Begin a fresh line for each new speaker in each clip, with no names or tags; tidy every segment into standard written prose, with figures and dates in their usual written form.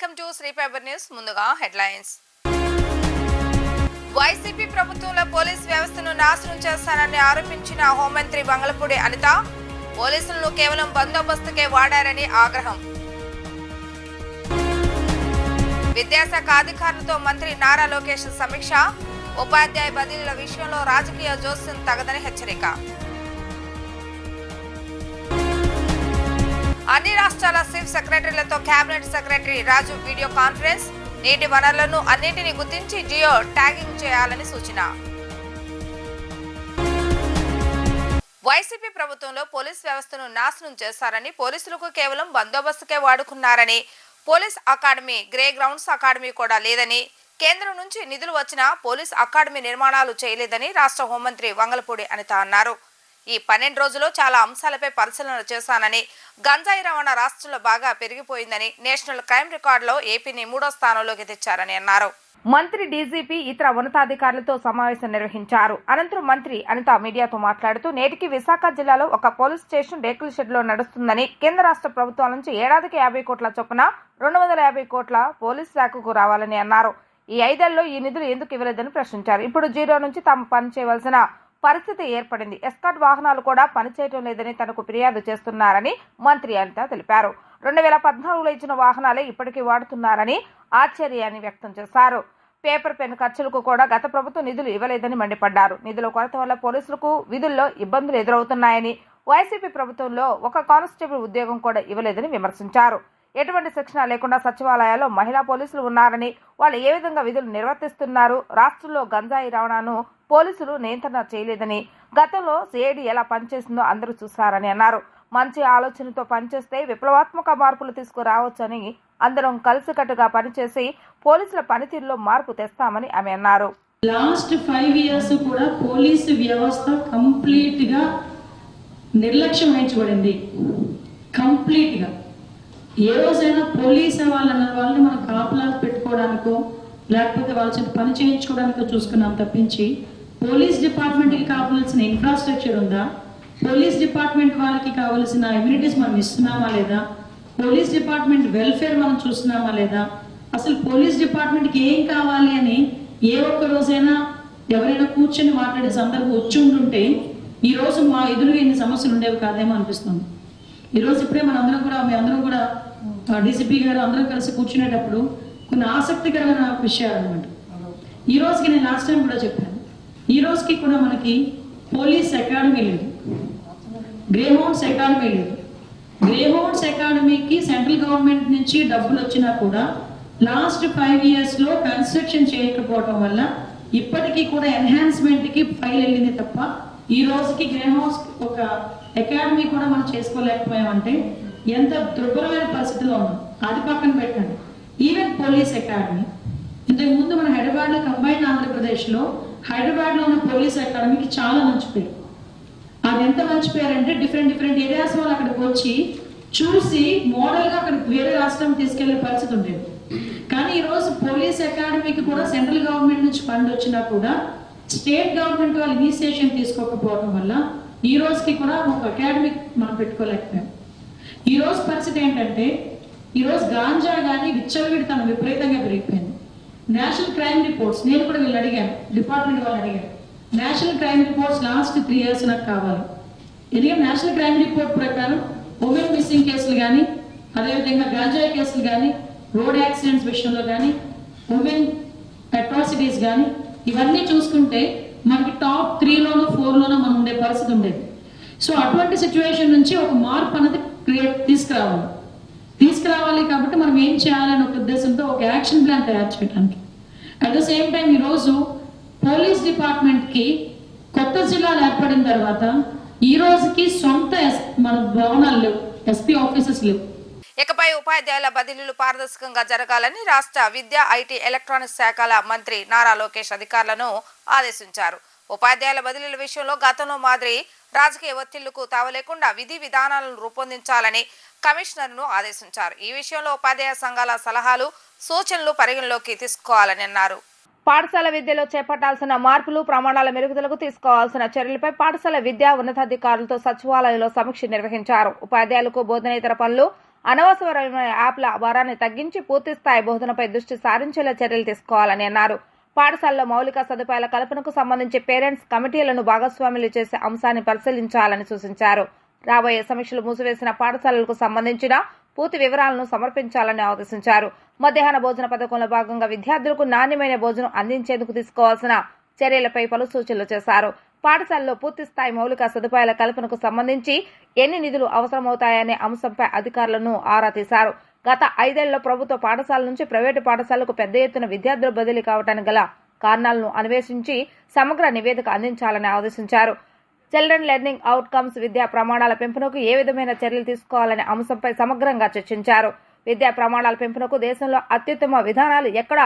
Welcome to Sri fibre news. ముందుగా headlines. YCP ప్రభుత్వంలో police వ్యవస్థను నాశనం చేస్తారని ఆరోపించిన హోంమంత్రి వంగలపూడి అనిత పోలీసులను కేవలం బందోబస్తుకే వాడారని ఆగ్రహం. విద్యాశాఖ అధికారులతో మంత్రి నారా లోకేష్ సమీక్ష. ఉపాధ్యాయ బదిలీల విషయంలో రాజకీయ జోస్యం తగదని హెచ్చరిక. అన్ని రాష్ట్రాల చీఫ్ సెక్రటరీలతో కేబినెట్ సెక్రటరీ రాజు వీడియో కాన్ఫరెన్స్. నీటి వనరులను అన్నింటినీ గుర్తించి జియో ట్యాగింగ్ చేయాలని సూచన. వైసీపీ ప్రభుత్వంలో పోలీస్ వ్యవస్థను నాశనం చేశారని, పోలీసులకు కేవలం బందోబస్తుకే వాడుకున్నారని, police academy, Greyhounds academy కూడా లేదని, కేంద్రం నుంచి నిధులు వచ్చినా పోలీస్ అకాడమీ నిర్మాణాలు చేయలేదని రాష్ట్ర హోంమంత్రి వంగలపూడి అనిత అన్నారు. ఈ 12 రోజుల్లో చాలా అంశాలపై పరిశీలన చేశానని, గంజాయి రవాణా రాష్ట్రంలో బాగా పెరిగిపోయిందని, నేషనల్ క్రైమ్ రికార్డులో ఏపీని 3వ స్థానంలోకి తెచ్చారని అన్నారు. మంత్రి డీజీపీ ఇతర ఉన్నతాధికారులతో సమావేశం నిర్వహించారు. అనంతరం మంత్రి అనిత మీడియాతో మాట్లాడుతూ, నేటికి విశాఖ జిల్లాలో ఒక పోలీస్ స్టేషన్ రేకుల షెడ్లో నడుస్తుందని, కేంద్ర రాష్ట్ర ప్రభుత్వాల నుంచి ఏడాదికి 50 కోట్ల చొప్పున 250 కోట్ల పోలీస్ శాఖకు రావాలని అన్నారు. ఈ 5 ఏళ్లలో ఈ నిధులు ఎందుకు ఇవ్వలేదని ప్రశ్నించారు. ఇప్పుడు జీరో నుంచి తాము పని చేయవలసిన పరిస్థితి ఏర్పడింది. ఎస్కాట్ వాహనాలు కూడా పనిచేయడం లేదని తనకు ఫిర్యాదు చేస్తున్నారని మంత్రి అనిత తెలిపారు. 2014లో ఇచ్చిన వాహనాలే ఇప్పటికీ వాడుతున్నారని ఆశ్చర్యాన్ని వ్యక్తం చేశారు. పేపర్ పెన్ ఖర్చులకు కూడా గత ప్రభుత్వం నిధులు ఇవ్వలేదని మండిపడ్డారు. నిధుల కొరత వల్ల పోలీసులకు విధుల్లో ఇబ్బందులు ఎదురవుతున్నాయని, వైసీపీ ప్రభుత్వంలో ఒక కానిస్టేబుల్ ఉద్యోగం కూడా ఇవ్వలేదని విమర్శించారు. ఎటువంటి శిక్షణ లేకుండా సచివాలయాల్లో మహిళా పోలీసులు ఉన్నారని, వాళ్ళు ఏ విధంగా విధులు నిర్వర్తిస్తున్నారు, రాష్ట్రంలో గంజాయి రవాణాను పోలీసులు నియంత్రణ చేయలేదని, గతంలో సిఐడి ఎలా పనిచేసిందో అందరూ చూస్తారని అన్నారు. మంచి ఆలోచనతో పనిచేస్తే విప్లవాత్మక మార్పులు తీసుకురావచ్చని, అందరం కలిసికట్టుగా పనిచేసి పోలీసుల పనితీరులో మార్పు తెస్తామని ఆమె అన్నారు.
లాస్ట్ 5 years కూడా పోలీసు వ్యవస్థ కంప్లీట్ గా నిర్లక్ష్యం వహించబడింది. కంప్లీట్ గా ఏ రోజైనా పోలీస్ వాళ్ళని మనం కాపలాలు పెట్టుకోవడానికో లేకపోతే వాళ్ళ చేత పని చేయించుకోవడానికో చూసుకున్నాం తప్పించి, పోలీస్ డిపార్ట్మెంట్కి కావాల్సిన ఇన్ఫ్రాస్ట్రక్చర్ ఉందా, పోలీస్ డిపార్ట్మెంట్ వాళ్ళకి కావాల్సిన ఇమ్యూనిటీస్ మనం ఇస్తున్నామా లేదా, పోలీస్ డిపార్ట్మెంట్ వెల్ఫేర్ మనం చూస్తున్నామా లేదా, అసలు పోలీస్ డిపార్ట్మెంట్కి ఏం కావాలి అని ఏ ఒక్క రోజైనా ఎవరైనా కూర్చొని మాట్లాడే సందర్భం వచ్చి ఉంటుంటే ఈ రోజు మా ఎదురుగా ఎన్ని సమస్యలు ఉండేవి కాదేమో అనిపిస్తుంది. ఈరోజు ఇప్పుడే మేమందరం కూడా డీసీపీ గారు అందరం కలిసి కూర్చునేటప్పుడు కొన్ని ఆసక్తికరమైన విషయాలు అనమాట. ఈ రోజుకి నేను లాస్ట్ టైం కూడా చెప్పాను, ఈ రోజుకి కూడా మనకి పోలీస్ అకాడమీ లేదు, గ్రే హౌండ్స్ అకాడమీ లేదు. గ్రే హౌండ్స్ అకాడమీకి సెంట్రల్ గవర్నమెంట్ నుంచి డబ్బులు వచ్చినా కూడా లాస్ట్ 5 years లో కన్స్ట్రక్షన్ చేయకపోవడం వల్ల ఇప్పటికీ కూడా ఎన్హాన్స్మెంట్ కి ఫైల్ వెళ్ళింది తప్ప ఈ రోజుకి గ్రే హౌండ్స్ ఒక అకాడమీ కూడా మనం చేసుకోలేకపోయామంటే ఎంత దుర్భరమైన పరిస్థితిలో ఉన్నాం. అది పక్కన పెట్టండి, ఈవెన్ పోలీస్ అకాడమీ ఇంతకు ముందు మన హైదరాబాద్ లో కంబైన్ ఆంధ్రప్రదేశ్ లో హైదరాబాద్ లో ఉన్న పోలీస్ అకాడమీకి చాలా మంచి పేరు. అది ఎంత మంచి పేరు అంటే డిఫరెంట్ ఏరియాస్ వాళ్ళు అక్కడికి వచ్చి చూసి మోడల్ గా అక్కడ వేరే రాష్ట్రం తీసుకెళ్లే పరిస్థితి ఉండేది. కానీ ఈ రోజు పోలీస్ అకాడమీకి కూడా సెంట్రల్ గవర్నమెంట్ నుంచి ఫండ్ వచ్చినా కూడా స్టేట్ గవర్నమెంట్ వాళ్ళు ఇనిషియేషన్ తీసుకోకపోవడం వల్ల ఈ రోజుకి కూడా ఒక అకాడమీ మనం పెట్టుకోలేకపోయాం. ఈ రోజు పరిస్థితి ఏంటంటే, ఈ రోజు గాంజా కానీ విచ్చలవిడితనం విపరీతంగా పెరిగిపోయింది. నేషనల్ క్రైమ్ రిపోర్ట్స్ నేను కూడా వీళ్ళు అడిగాను, డిపార్ట్మెంట్ వాళ్ళు అడిగాను, national crime reports last 3 years నాకు కావాలి. ఎందుకంటే నేషనల్ క్రైమ్ రిపోర్ట్ ప్రకారం ఉమెన్ మిస్సింగ్ కేసులు కానీ, అదేవిధంగా గాంజాయి కేసులు కానీ, రోడ్ యాక్సిడెంట్స్ విషయంలో కానీ, ఉమెన్ అట్రాసిటీస్ కానీ ఇవన్నీ చూసుకుంటే మనకి టాప్ 3లోనో 4లోనో మనం ఉండే పరిస్థితి ఉండేది. సో అటువంటి సిచ్యువేషన్ నుంచి ఒక మార్పు అనేది తీసుకురావాలి కాబట్టి మనం ఏం చేయాలని ఒక ఉద్దేశంతో ఒక యాక్షన్ ప్లాన్ తయారు చేయడానికి, అట్ ద సేమ్ టైం ఈరోజు పోలీస్ డిపార్ట్మెంట్ కి కొత్త జిల్లాలు ఏర్పడిన తర్వాత ఈ రోజుకి సొంత మన భవనాలు లేవు, ఎస్పీ ఆఫీసెస్ లేవు.
ఇకపై ఉపాధ్యాయుల బదిలీలు పారదర్శకంగా జరగాలని రాష్ట్ర విద్యా, ఐటీ, ఎలక్ట్రానిక్స్ శాఖల మంత్రి నారా లోకేష్ అధికారులను ఆదేశించారు. ఉపాధ్యాయుల బదిలీల విషయంలో గతంలో మాదిరి రాజకీయ ఒత్తిళ్లకు తావలేకుండా విధి విధానాలను రూపొందించాలని కమిషనర్ను ఆదేశించారు. ఈ విషయంలో ఉపాధ్యాయ సంఘాల సలహాలు, సూచనలు పరిగణలోకి తీసుకోవాలని అన్నారు. పాఠశాల విద్యలో చేపట్టాల్సిన మార్పులు, ప్రమాణాల మెరుగుదలకు తీసుకోవాల్సిన చర్యలపై పాఠశాల విద్యా ఉన్నతాధికారులతో సచివాలయంలో సమీక్ష నిర్వహించారు. ఉపాధ్యాయులకు బోధనేతర పనులు, అనవసరమైన యాప్ల భారాన్ని తగ్గించి పూర్తిస్థాయి బోధనపై దృష్టి సారించేలా చర్యలు తీసుకోవాలని అన్నారు. పాఠశాలలో మౌలిక సదుపాయాల కల్పనకు సంబంధించి పేరెంట్స్ కమిటీలను భాగస్వాములు చేసే అంశాన్ని పరిశీలించాలని సూచించారు. రాబోయే సమీక్షలు మూసివేసిన పాఠశాలలకు సంబంధించిన పూర్తి వివరాలను సమర్పించాలని ఆదేశించారు. మధ్యాహ్న భోజన పథకంలో భాగంగా విద్యార్థులకు నాణ్యమైన భోజనం అందించేందుకు తీసుకోవాల్సిన చర్యలపై పలు సూచనలు చేశారు. పాఠశాలలో పూర్తిస్థాయి మౌలిక సదుపాయాల కల్పనకు సంబంధించి ఎన్ని నిధులు అవసరమవుతాయనే అంశంపై అధికారులను ఆరా తీశారు. గత 5 ఏళ్లలో ప్రభుత్వ పాఠశాల నుంచి ప్రైవేటు పాఠశాలకు పెద్ద ఎత్తున విద్యార్థులు బదిలీ కావడానికి గల కారణాలను అన్వేషించి సమగ్ర నివేదిక అందించాలని ఆదేశించారు. చిల్డ్రన్ లెర్నింగ్ అవుట్కమ్స్ విద్యా ప్రమాణాల పెంపునకు ఏ విధమైన చర్యలు తీసుకోవాలనే అంశంపై సమగ్రంగా చర్చించారు. విద్యా ప్రమాణాల పెంపునకు దేశంలో అత్యుత్తమ విధానాలు ఎక్కడ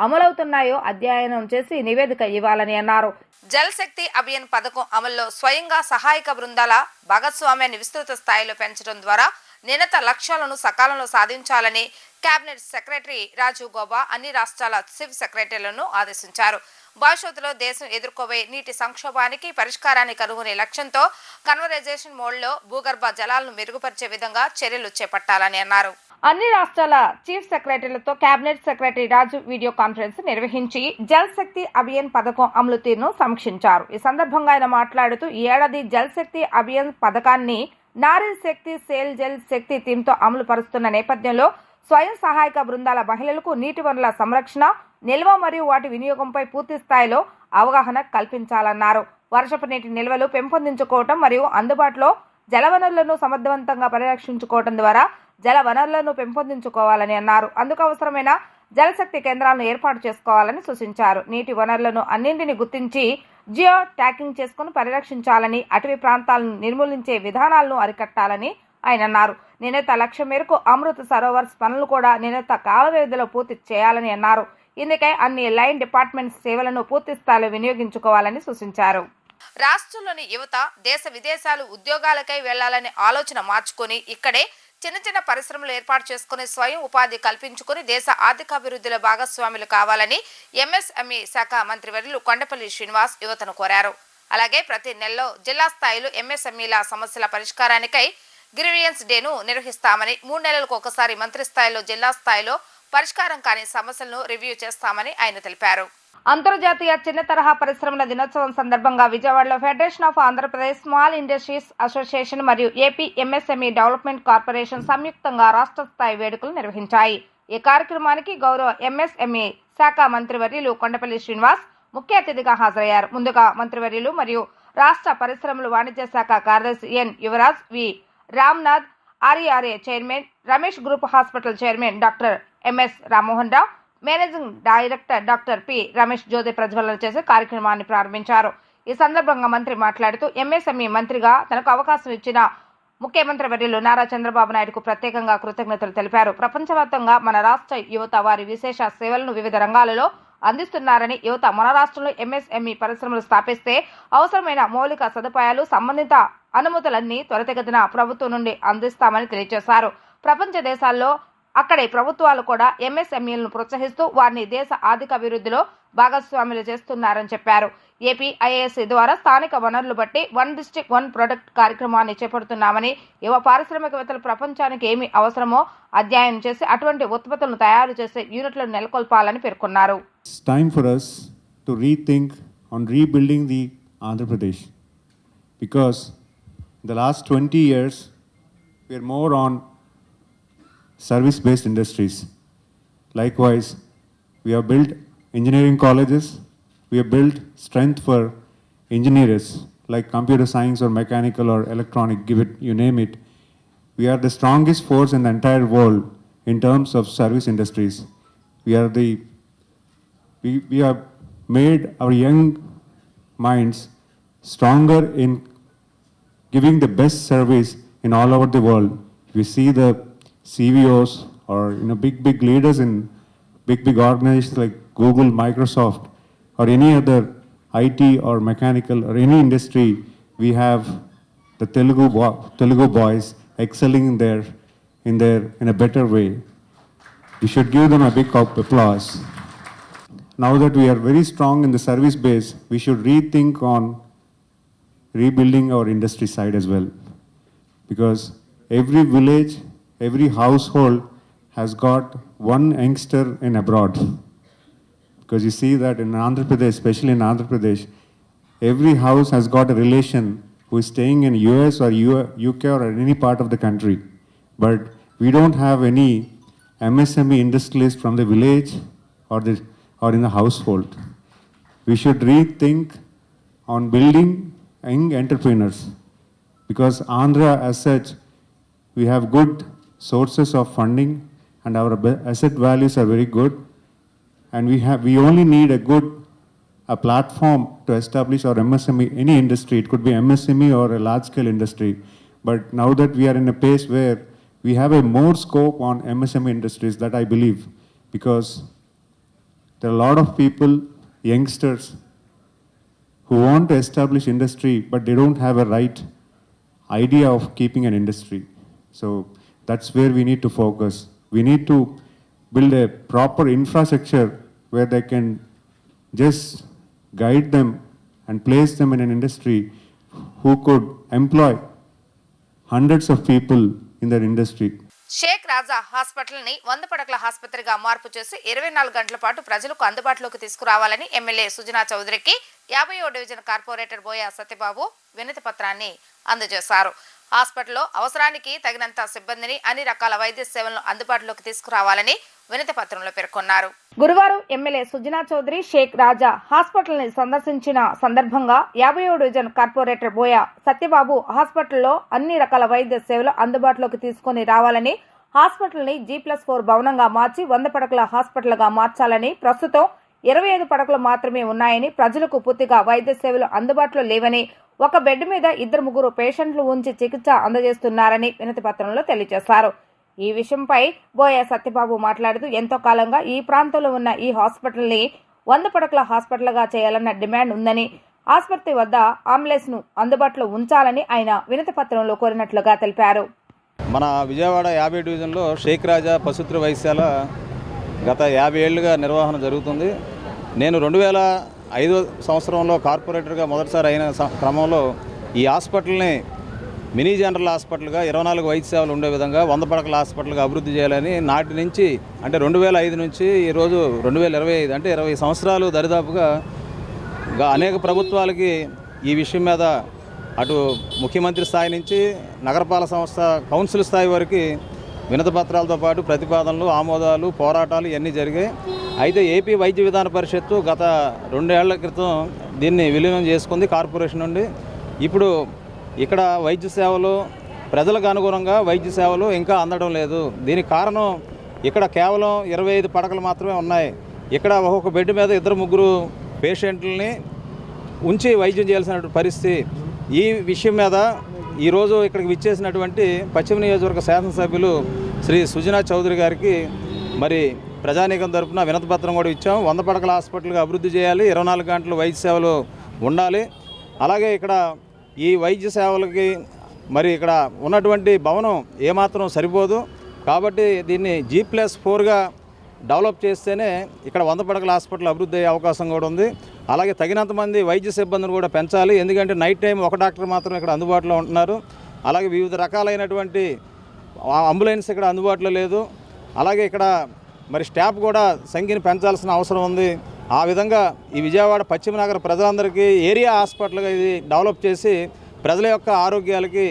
అమలవుతున్నాయో అధ్యయనం చేసి నివేదిక ఇవ్వాలని అన్నారు. జల్ శక్తి అభియాన్ పథకం అమల్లో స్వయంగా సహాయక బృందాల భాగస్వామ్యాన్ని విస్తృత స్థాయిలో పెంచడం ద్వారా నిర్ణీత లక్ష్యాలను సకాలంలో సాధించాలని కేబినెట్ సెక్రటరీ రాజీవ్ గౌబా అన్ని రాష్ట్రాల చీఫ్ సెక్రటరీలను ఆదేశించారు. భవిష్యత్తులో దేశం ఎదుర్కోబోయే నీటి సంక్షోభానికి పరిష్కారాన్ని కనుగొనే లక్ష్యంతో కన్వర్జేషన్ మోడ్లో భూగర్భ జలాలను మెరుగుపరిచే విధంగా చర్యలు చేపట్టాలని అన్నారు. అన్ని రాష్ట్రాల చీఫ్ సెక్రటరీలతో కేబినెట్ సెక్రటరీ రాజు వీడియో కాన్ఫరెన్స్ నిర్వహించి జల్ శక్తి అభియాన్ పథకం అమలు తీరును సమీక్షించారు. ఈ సందర్భంగా ఆయన మాట్లాడుతూ ఈ ఏడాది జల్ శక్తి అభియాన్ పథకాన్ని నారీ శక్తి సేల్ జల్ శక్తి థీమ్తో అమలు పరుస్తున్న నేపథ్యంలో స్వయం సహాయక బృందాల మహిళలకు నీటి వనరుల సంరక్షణ, నిల్వ మరియు వాటి వినియోగంపై పూర్తి స్థాయిలో అవగాహన కల్పించాలన్నారు. వర్షపు నీటి నిల్వలు పెంపొందించుకోవటం మరియు అందుబాటులో జలవనరులను సమర్థవంతంగా పరిరక్షించుకోవడం ద్వారా జల వనరులను పెంపొందించుకోవాలని అన్నారు. అందుకు అవసరమైన జలశక్తి కేంద్రాలను ఏర్పాటు చేసుకోవాలని సూచించారు. నీటి వనరులను అన్నింటినీ గుర్తించి జియో ట్యాగింగ్ చేసుకుని పరిరక్షించాలని, అటవీ ప్రాంతాలను నిర్మూలించే విధానాలను అరికట్టాలని ఆయన అన్నారు. నిర్ణీత లక్ష్యం మేరకు అమృత్ సరోవర్స్ పనులు కూడా నిర్ణీత కాల వ్యవధిలో పూర్తి చేయాలని అన్నారు. ఇందుకై అన్ని లైన్ డిపార్ట్మెంట్ సేవలను పూర్తి స్థాయిలో వినియోగించుకోవాలని సూచించారు. రాష్ట్రంలోని యువత దేశ విదేశాలు ఉద్యోగాలకై వెళ్లాలనే ఆలోచన మార్చుకొని ఇక్కడే చిన్న చిన్న పరిశ్రమలు ఏర్పాటు చేసుకుని స్వయం ఉపాధి కల్పించుకుని దేశ ఆర్థికాభివృద్ధిలో భాగస్వాములు కావాలని ఎంఎస్ఎంఈ శాఖ మంత్రివర్యులు కొండపల్లి శ్రీనివాస్ యువతను కోరారు. అలాగే ప్రతి నెలలో జిల్లా స్థాయిలో ఎంఎస్ఎంఈల సమస్యల పరిష్కారానికై గ్రీవియన్స్ డేను నిర్వహిస్తామని, 3 నెలలకు ఒకసారి మంత్రి స్థాయిలో జిల్లా స్థాయిలో పరిష్కారం కాని సమస్యలను రివ్యూ చేస్తామని ఆయన తెలిపారు. అంతర్జాతీయ చిన్న తరహా పరిశ్రమల దినోత్సవం సందర్భంగా విజయవాడలో federation of Andhra Pradesh small industries association మరియు ఏపీ ఎంఎస్ఎంఈ డెవలప్మెంట్ కార్పొరేషన్ సంయుక్తంగా రాష్ట్ర స్థాయి వేడుకలు నిర్వహించాయి. ఈ కార్యక్రమానికి గౌరవ ఎంఎస్ఎంఈ శాఖ మంత్రివర్యులు కొండపల్లి శ్రీనివాస్ ముఖ్య అతిథిగా హాజరయ్యారు. ముందుగా మంత్రివర్యులు మరియు రాష్ట్ర పరిశ్రమలు వాణిజ్య శాఖ కార్యదర్శి N Yuvaraj, V Ramnath, RERA chairman, Ramesh group hospital chairman doctor MS Rammohan Rao, managing director doctor P Ramesh జ్యోతి ప్రజ్వలన చేసి కార్యక్రమాన్ని ప్రారంభించారు. ఈ సందర్భంగా మంత్రి మాట్లాడుతూ ఎంఎస్ఎంఈ మంత్రిగా తనకు అవకాశం ఇచ్చిన ముఖ్యమంత్రి వర్యులు నారా చంద్రబాబు నాయుడుకు ప్రత్యేకంగా కృతజ్ఞతలు తెలిపారు. ప్రపంచవ్యాప్తంగా మన రాష్ట్ర యువత వారి విశేష సేవలను వివిధ రంగాలలో అందిస్తున్నారని, యువత మన రాష్ట్రంలో ఎంఎస్ఎంఈ పరిశ్రమలు స్థాపిస్తే అవసరమైన మౌలిక సదుపాయాలు, సంబంధిత అనుమతులన్నీ త్వరితగతిన ప్రభుత్వం నుండి అందిస్తామని తెలియజేశారు. ప్రపంచ దేశాల్లో అక్కడి ప్రభుత్వాలు కూడా ఎంఎస్ఎంఈలను ప్రోత్సహిస్తూ వారిని దేశ ఆర్థిక అభివృద్ధిలో భాగస్వాములు చేస్తున్నారని చెప్పారు. ఏపీ ఐఏఎస్ ద్వారా స్థానిక వనరులు బట్టి 1 డిస్ట్రిక్ట్ 1 ప్రొడక్ట్ కార్యక్రమాన్ని చేపడుతున్నామని, యువ పారిశ్రామికవేత్తలు ప్రపంచానికి ఏమి అవసరమో అధ్యయనం చేసి అటువంటి ఉత్పత్తులను తయారు చేసే యూనిట్లను నెలకొల్పాలని పేర్కొన్నారు.
It's time for us to rethink on rebuilding the Andhra Pradesh, because the last 20 years we are more on service-based industries. Likewise, we have built engineering colleges, we have built strength for engineers like computer science or mechanical or electronic, give it, you name it. We are the strongest force in the entire world in terms of service industries. We have made our young minds stronger in giving the best service in all over the world. We see the CVOs or big leaders in big organizations like Google, Microsoft, or any other IT or mechanical or any industry. We have the Telugu boys excelling in a better way. We should give them a big applause. Now that we are very strong in the service base, we should rethink on rebuilding our industry side as well. Because every village, every household has got one youngster in abroad. Because you see that in Andhra Pradesh, especially in Andhra Pradesh, every house has got a relation who is staying in US or UK or any part of the country. But we don't have any MSME industrialists from the village or in the household. We should rethink on building young entrepreneurs, because Andhra as such, we have good sources of funding and our asset values are very good, and we only need a platform to establish our MSME, any industry. It could be MSME or a large scale industry. But now that we are in a pace where we have a more scope on MSME industries, that I believe, because there are a lot of people, youngsters, who want to establish industry, but they don't have a right idea of keeping an industry. So that's where we need to focus. We need to build a proper infrastructure where they can just guide them and place them in an industry who could employ hundreds of people in their industry.
Sheikh రాజా హాస్పిటల్ని 100 పడకల ఆసుపత్రిగా మార్పు చేసి 24 గంటల పాటు ప్రజలకు అందుబాటులోకి తీసుకురావాలని MLA Sujana చౌదరికి 50వ division corporator బోయ సత్యబాబు వినతి పత్రాన్ని అందజేశారు. హాస్పిటల్లో అవసరానికి తగినంత సిబ్బందిని అన్ని రకాల వైద్య సేవలను అందుబాటులోకి తీసుకురావాలని వినతి పత్రంలో పేర్కొన్నారు. గురువారం ఎమ్మెల్యే సుజనా చౌదరి షేక్ రాజా హాస్పిటల్ని సందర్శించిన సందర్భంగా 50వ డివిజన్ కార్పొరేటర్ బోయ సత్యబాబు హాస్పిటల్లో అన్ని రకాల వైద్య సేవలు అందుబాటులోకి తీసుకుని రావాలని, హాస్పిటల్ని G+4 భవనంగా మార్చి 100 పడకల హాస్పిటల్గా మార్చాలని, ప్రస్తుతం 25 పడకలు మాత్రమే ఉన్నాయని, ప్రజలకు పూర్తిగా వైద్య సేవలు అందుబాటులో లేవని, ఒక బెడ్ మీద 2-3 పేషెంట్లు ఉంచి చికిత్స అందజేస్తున్నారని వినతి పత్రంలో తెలియజేశారు. ఈ విషయంపై బోయ సత్యబాబు మాట్లాడుతూ ఎంతో కాలంగా ఈ ప్రాంతంలో ఉన్న ఈ హాస్పిటల్ని 100 పడకల హాస్పిటల్గా చేయాలన్న డిమాండ్ ఉందని, ఆసుపత్రి వద్ద అంబులెన్స్ ను అందుబాటులో ఉంచాలని ఆయన వినతి పత్రంలో కోరినట్లుగా తెలిపారు.
మన విజయవాడ 50 డివిజన్లో షేక్ రాజా పశుత్ర వైద్యశాల గత 50 ఏళ్లుగా నిర్వహణ జరుగుతుంది. నేను 2005 సంవత్సరంలో కార్పొరేటర్గా మొదటిసారి అయిన క్రమంలో ఈ హాస్పిటల్ని మినీ జనరల్ హాస్పిటల్గా 24 వైద్య సేవలు ఉండే విధంగా 100 పడకల హాస్పిటల్గా అభివృద్ధి చేయాలని నాటి నుంచి, అంటే 2005 నుంచి ఈరోజు 2025, అంటే 20 సంవత్సరాలు దరిదాపుగా అనేక ప్రభుత్వాలకి ఈ విషయం మీద అటు ముఖ్యమంత్రి స్థాయి నుంచి నగరపాలక సంస్థ కౌన్సిల్ స్థాయి వరకు వినతి పత్రాలతో పాటు ప్రతిపాదనలు, ఆమోదాలు, పోరాటాలు ఇవన్నీ జరిగాయి. అయితే ఏపీ వైద్య విధాన పరిషత్తు గత 2 ఏళ్ల క్రితం దీన్ని విలీనం చేసుకుంది కార్పొరేషన్ నుండి. ఇప్పుడు ఇక్కడ వైద్య సేవలు, ప్రజలకు అనుగుణంగా వైద్య సేవలు ఇంకా అందడం లేదు. దీనికి కారణం ఇక్కడ కేవలం 25 పడకలు మాత్రమే ఉన్నాయి. ఇక్కడ ఒక్కొక్క బెడ్ మీద 2-3 పేషెంట్లని ఉంచి వైద్యం చేయాల్సిన పరిస్థితి. ఈ విషయం మీద ఈరోజు ఇక్కడికి విచ్చేసినటువంటి పశ్చిమ నియోజకవర్గ శాసనసభ్యులు శ్రీ సుజనా చౌదరి గారికి మరి ప్రజానీకం తరపున వినతిపత్రం కూడా ఇచ్చాం. 100 పడకల హాస్పిటల్గా అభివృద్ధి చేయాలి, 24 గంటలు వైద్య సేవలు ఉండాలి. అలాగే ఇక్కడ ఈ వైద్య సేవలకి మరి ఇక్కడ ఉన్నటువంటి భవనం ఏమాత్రం సరిపోదు. కాబట్టి దీన్ని G+4గా డెవలప్ చేస్తేనే ఇక్కడ 100 పడకల హాస్పిటల్ అభివృద్ధి అయ్యే అవకాశం కూడా ఉంది. అలాగే తగినంత మంది వైద్య సిబ్బందిని కూడా పెంచాలి. ఎందుకంటే నైట్ టైం ఒక డాక్టర్ మాత్రం ఇక్కడ అందుబాటులో ఉంటున్నారు. అలాగే వివిధ రకాలైనటువంటి అంబులెన్స్ ఇక్కడ అందుబాటులో లేదు. అలాగే ఇక్కడ మరి స్టాఫ్ కూడా సంఖ్యను పెంచాల్సిన అవసరం ఉంది. ఆ విధంగా ఈ విజయవాడ పశ్చిమ నగర ప్రజలందరికీ ఏరియా హాస్పిటల్గా ఇది డెవలప్ చేసి ప్రజల యొక్క ఆరోగ్యాలకి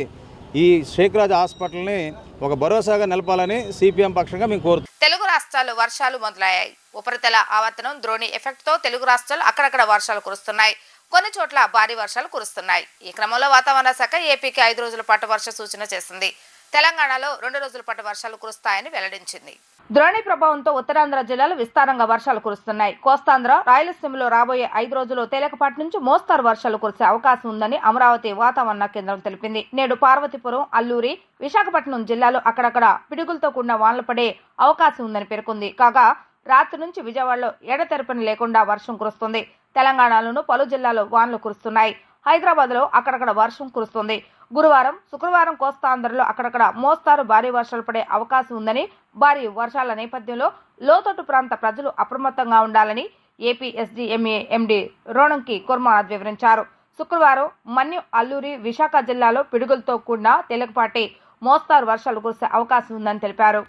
ఈ షేక్ రాజా హాస్పిటల్ని ఒక భరోసాగా నిలపాలని సిపిఎం పక్షంగా మేము కోరుతున్నాం.
తెలుగు రాష్ట్రాలు వర్షాలు మొదలయ్యాయి. ఉపరితల ఆవర్తనం ద్రోణి ఎఫెక్ట్తో తెలుగు రాష్ట్రాలు అక్కడక్కడ వర్షాలు కురుస్తున్నాయి. కొన్ని చోట్ల భారీ వర్షాలు కురుస్తున్నాయి. ఈ క్రమంలో వాతావరణ శాఖ ఏపీకి 5 రోజుల పాటు వర్ష సూచన చేసింది. తెలంగాణలో 2 రోజుల పాటు వర్షాలు కురుస్తాయని వెల్లడించింది. ద్రోణి ప్రభావంతో ఉత్తరాంధ్ర జిల్లాలు విస్తారంగా వర్షాలు కురుస్తున్నాయి. కోస్తాంధ్ర, రాయలసీమలో రాబోయే 5 రోజులు తేలికపాటి నుంచి మోస్తారు వర్షాలు కురిసే అవకాశం ఉందని అమరావతి వాతావరణ కేంద్రం తెలిపింది. నేడు పార్వతీపురం, అల్లూరి, విశాఖపట్నం జిల్లాలో అక్కడక్కడ పిడుగులతో కూడిన వానలు పడే అవకాశం ఉందని పేర్కొంది. కాగా రాత్రి నుంచి విజయవాడలో ఎడతెరపని లేకుండా వర్షం కురుస్తుంది. తెలంగాణలోనూ పలు జిల్లాల్లో వానలు కురుస్తున్నాయి. హైదరాబాద్లో అక్కడక్కడ వర్షం కురుస్తుంది. గురువారం, శుక్రవారం కోస్తాంధ్రలో అక్కడక్కడ మోస్తారు భారీ వర్షాలు పడే అవకాశం ఉందని, భారీ వర్షాల నేపథ్యంలో లోతట్టు ప్రాంత ప్రజలు అప్రమత్తంగా ఉండాలని ఏపీ ఎస్డీఎంఏ ఎండీ రోణంకి కుర్మానాథ్ వివరించారు. శుక్రవారం మన్యం, అల్లూరి, విశాఖ జిల్లాలో పిడుగులతో కూడిన తేలికపాటి మోస్తారు వర్షాలు కురిసే అవకాశం ఉందని తెలిపారు.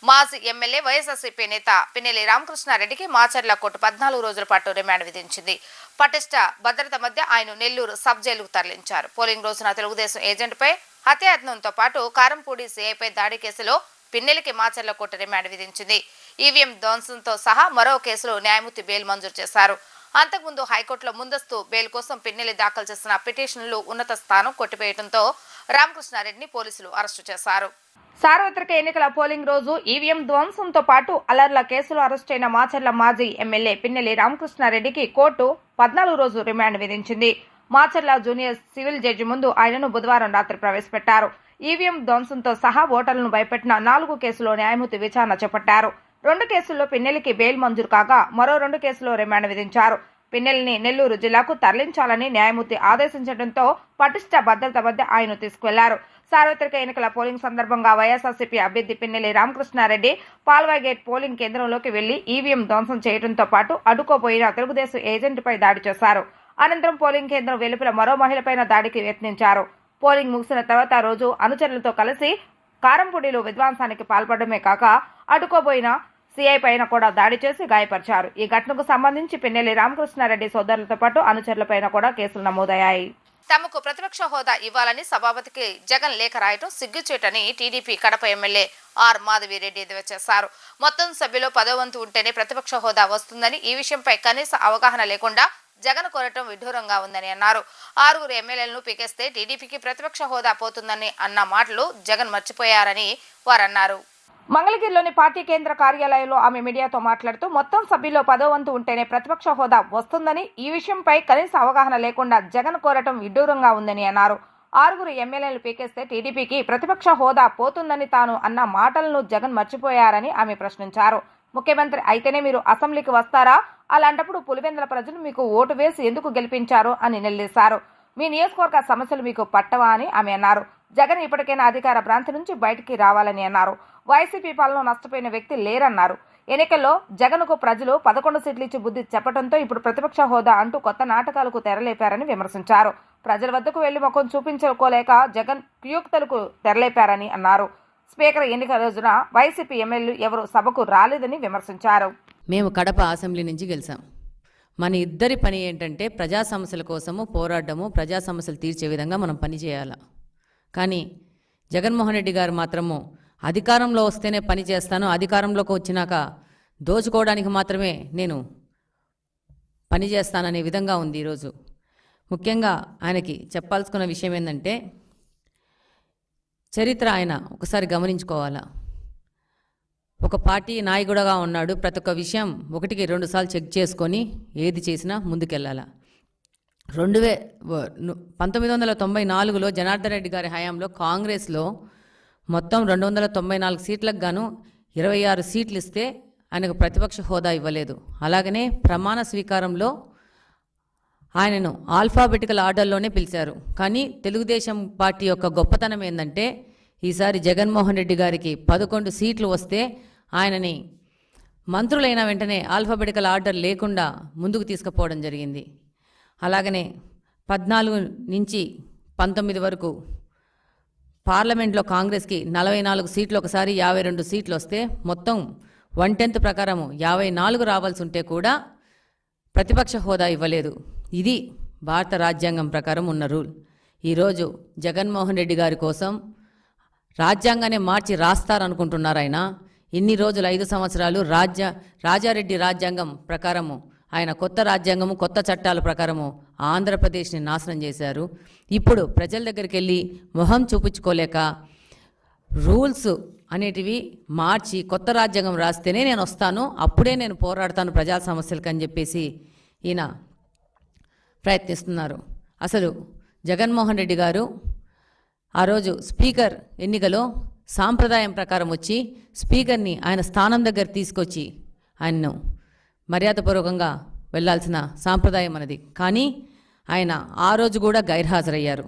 మాజీ ఎమ్మెల్యే వైఎస్ఆర్సీపీ నేత పిన్నెల్లి రామకృష్ణారెడ్డికి మాచర్ల కోర్టు 14 రోజుల పాటు రిమాండ్ విధించింది. పటిష్ట భద్రత మధ్య ఆయన నెల్లూరు సబ్ జైలుకు తరలించారు. పోలింగ్ రోజున తెలుగుదేశం ఏజెంట్పై హత్యాయత్నంతో పాటు కారంపూడి సీఐపై దాడి కేసులో పిన్నెల్లికి మాచర్ల కోర్టు రిమాండ్ విధించింది. ఈవీఎం ధ్వంసంతో సహా మరో కేసులో న్యాయమూర్తి బెయిల్ మంజూరు చేశారు. అంతకుముందు హైకోర్టులో ముందస్తు బెయిల్ కోసం పిన్నెల్లి దాఖలు చేసిన పిటిషన్లు ఉన్నత స్థానం కొట్టివేయడంతో రామకృష్ణారెడ్డిని పోలీసులు అరెస్టు చేశారు. సార్వత్రిక ఎన్నికల పోలింగ్ రోజు ఈవీఎం ధ్వంసంతో పాటు అలర్ల కేసులో అరెస్టైన మాచర్ల మాజీ ఎమ్మెల్యే పిన్నెల్లి రామకృష్ణారెడ్డికి కోర్టు 14 రోజులు రిమాండ్ విధించింది. మాచర్ల జూనియర్ సివిల్ జడ్జి ముందు ఆయనను బుధవారం రాత్రి ప్రవేశపెట్టారు. ఈవీఎం ధ్వంసంతో సహా ఓటర్లను భయపెట్టిన 4 కేసుల్లో న్యాయమూర్తి విచారణ చేపట్టారు. 2 కేసుల్లో పిన్నెల్లికి బెయిల్ మంజూరు కాగా మరో 2 కేసుల్లో రిమాండ్ విధించారు. పిన్నెల్లిని నెల్లూరు జిల్లాకు తరలించాలని న్యాయమూర్తి ఆదేశించడంతో పటిష్ట భద్రత మధ్య ఆయన తీసుకువెళ్లారు. సార్వత్రిక ఎన్నికల పోలింగ్ సందర్భంగా వైఎస్ఆర్సీపీ అభ్యర్థి పిన్నెల్లి రామకృష్ణారెడ్డి పాల్వాగేట్ పోలింగ్ కేంద్రంలోకి వెళ్లి ఈవీఎం ధ్వంసం చేయడంతో పాటు అడ్డుకోబోయిన తెలుగుదేశం ఏజెంట్పై దాడి చేశారు. అనంతరం పోలింగ్ కేంద్రం వెలుపల మరో మహిళపైన దాడికి యత్నించారు. పోలింగ్ ముగిసిన తర్వాత రోజు అనుచరులతో కలిసి కారంపూడిలో విధ్వంసానికి పాల్పడమే కాక అడ్డుకోబోయిన సీఐ పైన కూడా దాడి చేసి గాయపరిచారు. ఈ ఘటనకు సంబంధించి పిన్నెల్లి రామకృష్ణారెడ్డి సోదరులతో పాటు అనుచరులపైన కూడా కేసులు నమోదయ్యాయి. తమకు ప్రతిపక్ష హోదా ఇవ్వాలని సభాపతికి జగన్ లేఖ రాయటం సిగ్గుచేటని TDP Kadapa MLA R Madhavi Reddy ఎద్దేవా చేశారు. మొత్తం సభ్యులో 10వ వంతు ఉంటేనే ప్రతిపక్ష హోదా వస్తుందని, ఈ విషయంపై కనీస అవగాహన లేకుండా జగన్ కోరటం విడ్డూరంగా ఉందని అన్నారు. 6 ఎమ్మెల్యేలను పీకేస్తే టీడీపీకి ప్రతిపక్ష హోదా పోతుందని అన్న మాటలు జగన్ మర్చిపోయారని వారన్నారు. మంగళగిరిలోని పార్టీ కేంద్ర కార్యాలయంలో ఆమె మీడియాతో మాట్లాడుతూ మొత్తం సభ్యుల్లో 10వ వంతు ఉంటేనే ప్రతిపక్ష హోదా వస్తుందని, ఈ విషయంపై కనీస అవగాహన లేకుండా జగన్ కోరటం విడ్డూరంగా ఉందని అన్నారు. 6 ఎమ్మెల్యేలు పీకేస్తే టీడీపీకి ప్రతిపక్ష హోదా పోతుందని తాను అన్న మాటలను జగన్ మర్చిపోయారని ఆమె ప్రశ్నించారు. ముఖ్యమంత్రి అయితేనే మీరు అసెంబ్లీకి వస్తారా? అలాంటప్పుడు పులివెందుల ప్రజలు మీకు ఓటు వేసి ఎందుకు గెలిపించారు అని నిలదీశారు. మీ నియోజకవర్గ సమస్యలు మీకు పట్టవా అని ఆమె అన్నారు. జగన్ ఇప్పటికైనా అధికార భ్రాంతి నుంచి బయటికి రావాలని అన్నారు. వైసీపీ పాలన నష్టపోయిన వ్యక్తి లేరన్నారు. ఎన్నికల్లో జగన్కు ప్రజలు 11 సీట్లు ఇచ్చి బుద్ధి చెప్పడంతో ఇప్పుడు ప్రతిపక్ష హోదా అంటూ కొత్త నాటకాలకు తెరలేపారని విమర్శించారు. ప్రజల వద్దకు వెళ్లి ముఖం చూపించుకోలేక జగన్ కుయుక్తలకు తెరలేపారని అన్నారు. స్పీకర్ ఎన్నిక రోజున వైసీపీ ఎమ్మెల్యేలు ఎవరు సభకు రాలేదని విమర్శించారు.
మేము కడప అసెంబ్లీ నుంచి గెలిచాం. మన ఇద్దరి పని ఏంటంటే ప్రజా సమస్యల కోసము పోరాడము, ప్రజా సమస్యలు తీర్చే విధంగా మనం పని చేయాలి. కానీ జగన్మోహన్ రెడ్డి గారు మాత్రము అధికారంలో వస్తేనే పని చేస్తాను, అధికారంలోకి వచ్చినాక దోచుకోవడానికి మాత్రమే నేను పని చేస్తాననే విధంగా ఉంది. ఈరోజు ముఖ్యంగా ఆయనకి చెప్పాల్సుకున్న విషయం ఏంటంటే చరిత్ర ఆయన ఒకసారి గమనించుకోవాలా. ఒక పార్టీ నాయకుడుగా ఉన్నాడు. ప్రతి ఒక్క విషయం 1కి 2 సార్లు చెక్ చేసుకొని ఏది చేసినా ముందుకెళ్ళాలా. 1994లో జనార్దన్ రెడ్డి గారి హయాంలో కాంగ్రెస్లో మొత్తం 294 సీట్లకు గాను 26 సీట్లు ఇస్తే ఆయనకు ప్రతిపక్ష హోదా ఇవ్వలేదు. అలాగనే ప్రమాణ స్వీకారంలో ఆయనను ఆల్ఫాబెటికల్ ఆర్డర్లోనే పిలిచారు. కానీ తెలుగుదేశం పార్టీ యొక్క గొప్పతనం ఏంటంటే ఈసారి జగన్మోహన్ రెడ్డి గారికి 11 సీట్లు వస్తే ఆయనని మంత్రులైన వెంటనే ఆల్ఫాబెటికల్ ఆర్డర్ లేకుండా ముందుకు తీసుకుపోవడం జరిగింది. అలాగనే 14 నుంచి 19 వరకు పార్లమెంట్లో కాంగ్రెస్కి 44 సీట్లు, ఒకసారి 52 సీట్లు వస్తే మొత్తం 1/10 ప్రకారము 54 రావాల్సి ఉంటే కూడా ప్రతిపక్ష హోదా ఇవ్వలేదు. ఇది భారత రాజ్యాంగం ప్రకారం ఉన్న రూల్. ఈరోజు జగన్మోహన్ రెడ్డి గారి కోసం రాజ్యాంగాన్ని మార్చి రాస్తారనుకుంటున్నారు. ఆయన ఇన్ని రోజులు 5 సంవత్సరాలు రాజారెడ్డి రాజ్యాంగం ప్రకారము ఆయన కొత్త రాజ్యాంగము, కొత్త చట్టాల ప్రకారము ఆంధ్రప్రదేశ్ని నాశనం చేశారు. ఇప్పుడు ప్రజల దగ్గరికి వెళ్ళి మొహం చూపించుకోలేక రూల్స్ అనేటివి మార్చి కొత్త రాజ్యాంగం రాస్తేనే నేను వస్తాను, అప్పుడే నేను పోరాడతాను ప్రజా సమస్యలకు అని చెప్పేసి ఈయన ప్రయత్నిస్తున్నారు. అసలు జగన్మోహన్ రెడ్డి గారు ఆ రోజు స్పీకర్ ఎన్నికలో సాంప్రదాయం ప్రకారం వచ్చి స్పీకర్ని ఆయన స్థానం దగ్గర తీసుకొచ్చి ఆయన్ను మర్యాదపూర్వకంగా వెళ్లాల్సిన సాంప్రదాయం అన్నది. కానీ ఆయన ఆ రోజు కూడా గైర్హాజరయ్యారు.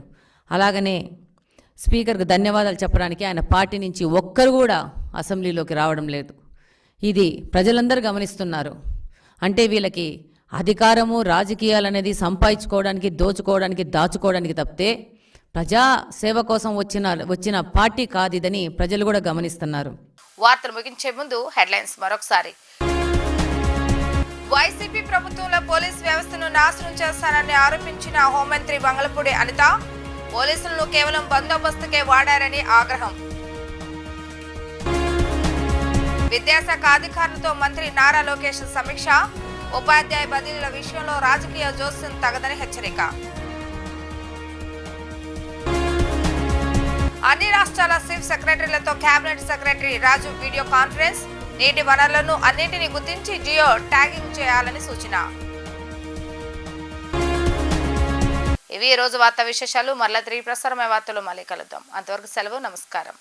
అలాగనే స్పీకర్కు ధన్యవాదాలు చెప్పడానికి ఆయన పార్టీ నుంచి ఒక్కరు కూడా అసెంబ్లీలోకి రావడం లేదు. ఇది ప్రజలందరూ గమనిస్తున్నారు. అంటే వీళ్ళకి అధికారము, రాజకీయాలు అనేది సంపాదించుకోవడానికి, దోచుకోవడానికి, దాచుకోవడానికి తప్పితే ప్రజా సేవ కోసం వచ్చిన పార్టీ కాదు ఇదని ప్రజలు కూడా గమనిస్తున్నారు.
వార్తలు ముగించే ముందు హెడ్లైన్స్ మరొకసారి. వైసీపీ ప్రభుత్వంలో పోలీస్ వ్యవస్థను నాశనం చేస్తానని ఆరోపించిన హోంమంత్రి బంగళపూడి అనిత, పోలీసులను కేవలం బందోబస్తుకే వాడారని ఆగ్రహం. విద్యాశాఖ అధికారులతో మంత్రి నారా లోకేష్ సమీక్ష, ఉపాధ్యాయ బదిలీల విషయంలో రాజకీయ జోస్యం తగదని హెచ్చరిక. అన్ని రాష్ట్రాల చీఫ్ సెక్రటరీలతో కేబినెట్ సెక్రటరీ రాజు వీడియో కాన్ఫరెన్స్, నీటి వనరులను అన్నింటినీ గుర్తించి జియో ట్యాగింగ్ చేయాలని సూచన. ఇవి ఈ రోజు వార్తా విశేషాలు. మరలా 3 ప్రసారమైన వార్తలు మళ్ళీ కలుద్దాం. అంతవరకు సెలవు, నమస్కారం.